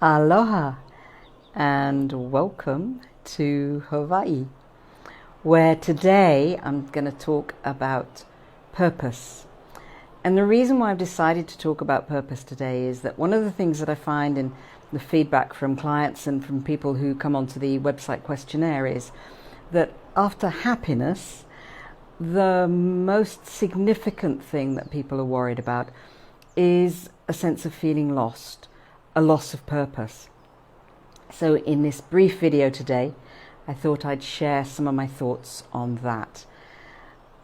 Aloha and welcome to Hawaii, where today I'm going to talk about purpose. And the reason why I've decided to talk about purpose today is that one of the things that I find in the feedback from clients and from people who come onto the website questionnaire is that after happiness, the most significant thing that people are worried about is a sense of feeling lost, a loss of purpose. So in this brief video today, I thought I'd share some of my thoughts on that.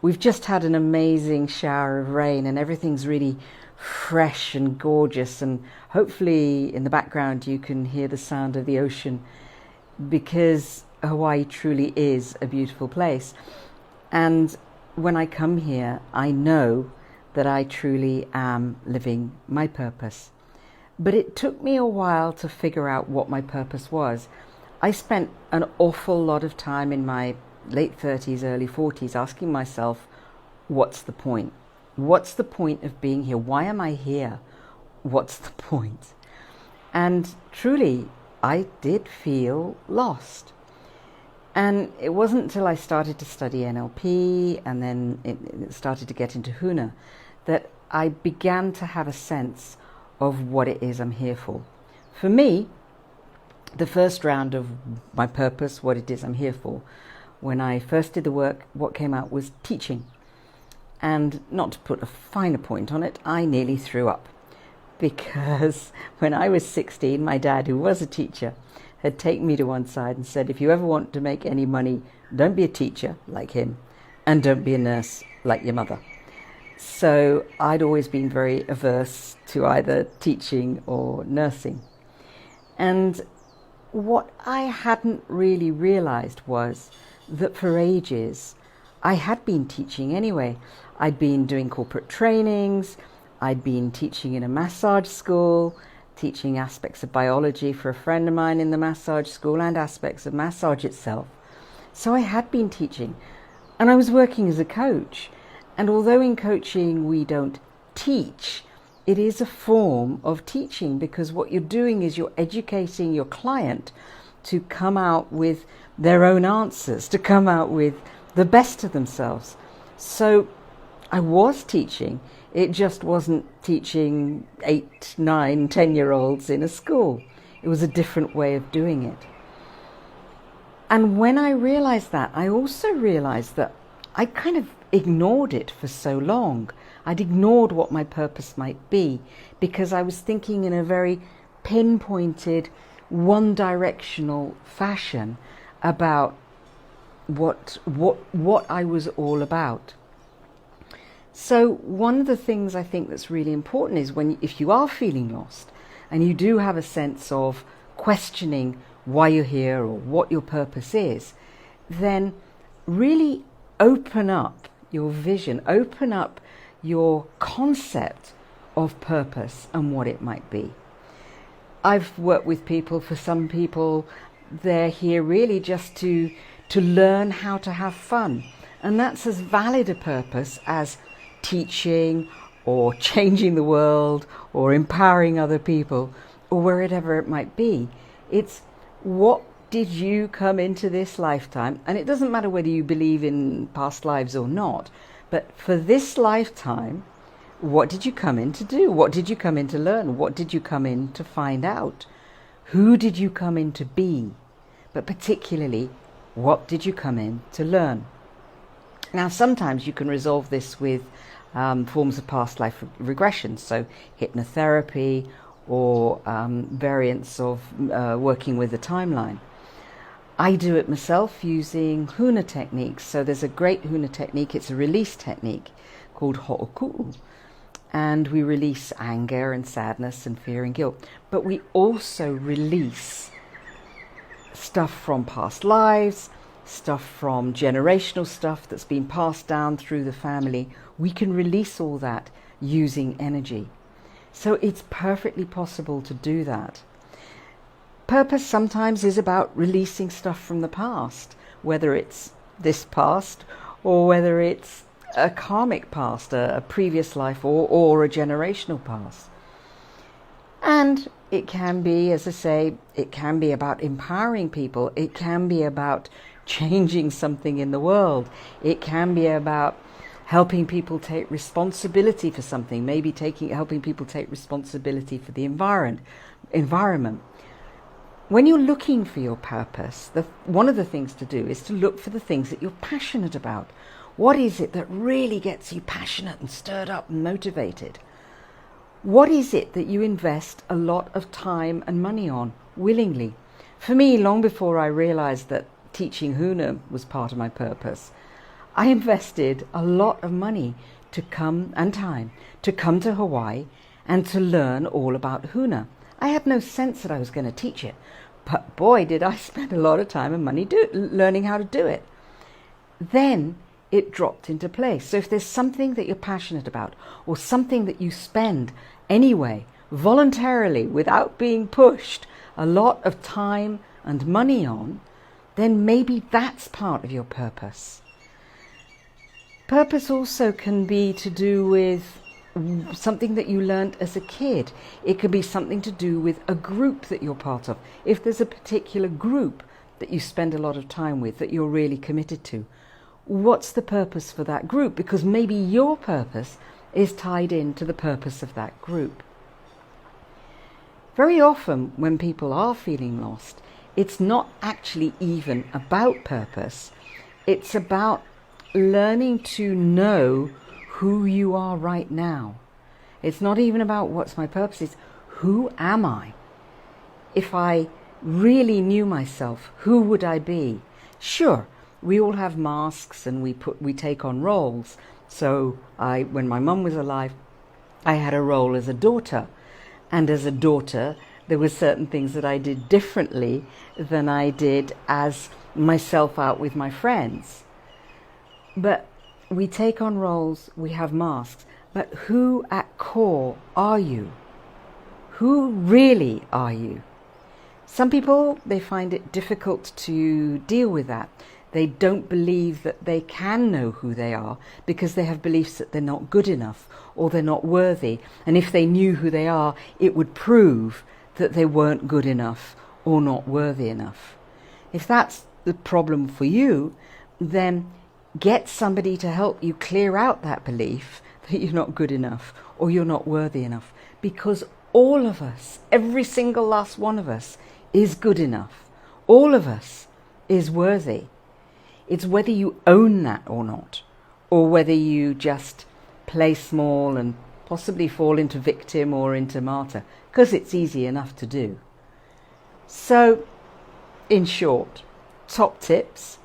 We've just had an amazing shower of rain and everything's really fresh and gorgeous, and hopefully in the background you can hear the sound of the ocean, because Hawaii truly is a beautiful place. And when I come here, I know that I truly am living my purpose. But it took me a while to figure out what my purpose was. I spent an awful lot of time in my late 30s, early 40s asking myself, what's the point? What's the point of being here? Why am I here? What's the point? And truly, I did feel lost. And it wasn't until I started to study NLP and then it started to get into Huna that I began to have a sense of what it is I'm here for. For me, the first round of my purpose, what it is I'm here for, when I first did the work, what came out was teaching. And not to put a finer point on it, I nearly threw up. Because when I was 16, my dad, who was a teacher, had taken me to one side and said, if you ever want to make any money, don't be a teacher like him, and don't be a nurse like your mother. So I'd always been very averse to either teaching or nursing. And what I hadn't really realized was that for ages I had been teaching anyway. I'd been doing corporate trainings, I'd been teaching in a massage school, teaching aspects of biology for a friend of mine in the massage school and aspects of massage itself. So I had been teaching, and I was working as a coach. And although in coaching we don't teach, it is a form of teaching, because what you're doing is you're educating your client to come out with their own answers, to come out with the best of themselves. So I was teaching, it just wasn't teaching 8, 9, 10-year-olds in a school. It was a different way of doing it. And when I realized that, I also realized that I kind of ignored it for so long. I'd ignored what my purpose might be because I was thinking in a very pinpointed, one-directional fashion about what I was all about. So one of the things I think that's really important is if you are feeling lost and you do have a sense of questioning why you're here or what your purpose is, then really open up your vision, open up your concept of purpose and what it might be. I've worked with people, for some people, they're here really just to learn how to have fun. And that's as valid a purpose as teaching or changing the world or empowering other people or wherever it might be. It's what did you come into this lifetime, and it doesn't matter whether you believe in past lives or not, but for this lifetime, what did you come in to do? What did you come in to learn? What did you come in to find out? Who did you come in to be? But particularly, what did you come in to learn? Now, sometimes you can resolve this with forms of past life regression, so hypnotherapy or variants of working with the timeline. I do it myself using Huna techniques. So there's a great Huna technique, it's a release technique called ho'oku'u. And we release anger and sadness and fear and guilt. But we also release stuff from past lives, stuff from generational stuff that's been passed down through the family. We can release all that using energy. So it's perfectly possible to do that. Purpose sometimes is about releasing stuff from the past, whether it's this past or whether it's a karmic past, a previous life or a generational past. And And it can be, as I say, it can be about empowering people. It can be about changing something in the world. It can be about helping people take responsibility for something, maybe helping people take responsibility for the environment. When you're looking for your purpose, one of the things to do is to look for the things that you're passionate about. What is it that really gets you passionate and stirred up and motivated? What is it that you invest a lot of time and money on willingly? For me, long before I realized that teaching Huna was part of my purpose, I invested a lot of money and time to come to Hawaii and to learn all about Huna. I had no sense that I was going to teach it, but boy, did I spend a lot of time and money learning how to do it. Then it dropped into place. So if there's something that you're passionate about, or something that you spend anyway, voluntarily, without being pushed, a lot of time and money on, then maybe that's part of your purpose. Purpose also can be to do with something that you learned as a kid. It could be something to do with a group that you're part of. If there's a particular group that you spend a lot of time with, that you're really committed to, what's the purpose for that group? Because maybe your purpose is tied into the purpose of that group. Very often when people are feeling lost, it's not actually even about purpose. It's about learning to know who you are right now. It's not even about what's my purpose, it's who am I? If I really knew myself, who would I be? Sure, we all have masks and we take on roles. So when my mum was alive, I had a role as a daughter. And as a daughter, there were certain things that I did differently than I did as myself out with my friends. But we take on roles, we have masks, but who at core are you? Who really are you? Some people, they find it difficult to deal with that. They don't believe that they can know who they are because they have beliefs that they're not good enough or they're not worthy. And if they knew who they are, it would prove that they weren't good enough or not worthy enough. If that's the problem for you, then get somebody to help you clear out that belief that you're not good enough or you're not worthy enough, because all of us, every single last one of us, is good enough. All of us is worthy. It's whether you own that or not, or whether you just play small and possibly fall into victim or into martyr, because it's easy enough to do. So, in short, top tips: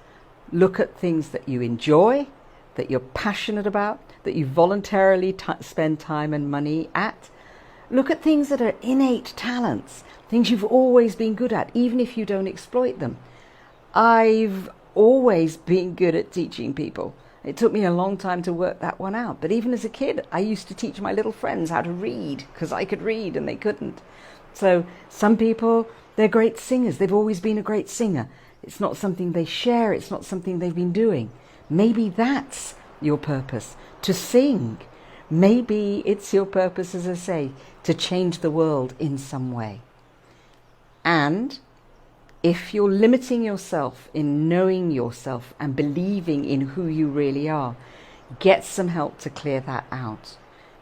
look at things that you enjoy, that you're passionate about, that you voluntarily spend time and money at. Look at things that are innate talents, things you've always been good at, even if you don't exploit them. I've always been good at teaching people. It took me a long time to work that one out. But even as a kid, I used to teach my little friends how to read because I could read and they couldn't. So some people, they're great singers. They've always been a great singer. It's not something they share. It's not something they've been doing. Maybe that's your purpose, to sing. Maybe it's your purpose, as I say, to change the world in some way. And if you're limiting yourself in knowing yourself and believing in who you really are, get some help to clear that out.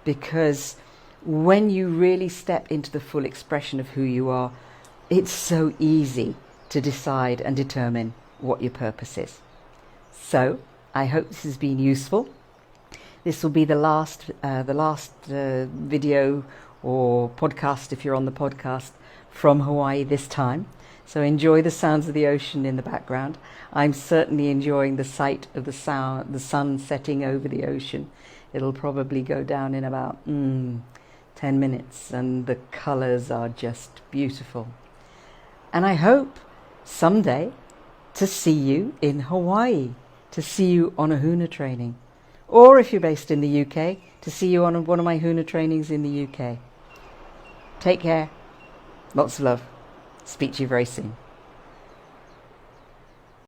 Because when you really step into the full expression of who you are, it's so easy to decide and determine what your purpose is. So, I hope this has been useful. This will be the last video or podcast, if you're on the podcast, from Hawaii this time. So enjoy the sounds of the ocean in the background. I'm certainly enjoying the sight of the sun setting over the ocean. It'll probably go down in about 10 minutes, and the colours are just beautiful. And I hope someday to see you in Hawaii, to see you on a Huna training. Or if you're based in the UK, to see you on one of my Huna trainings in the UK. Take care. Lots of love. Speak to you very soon.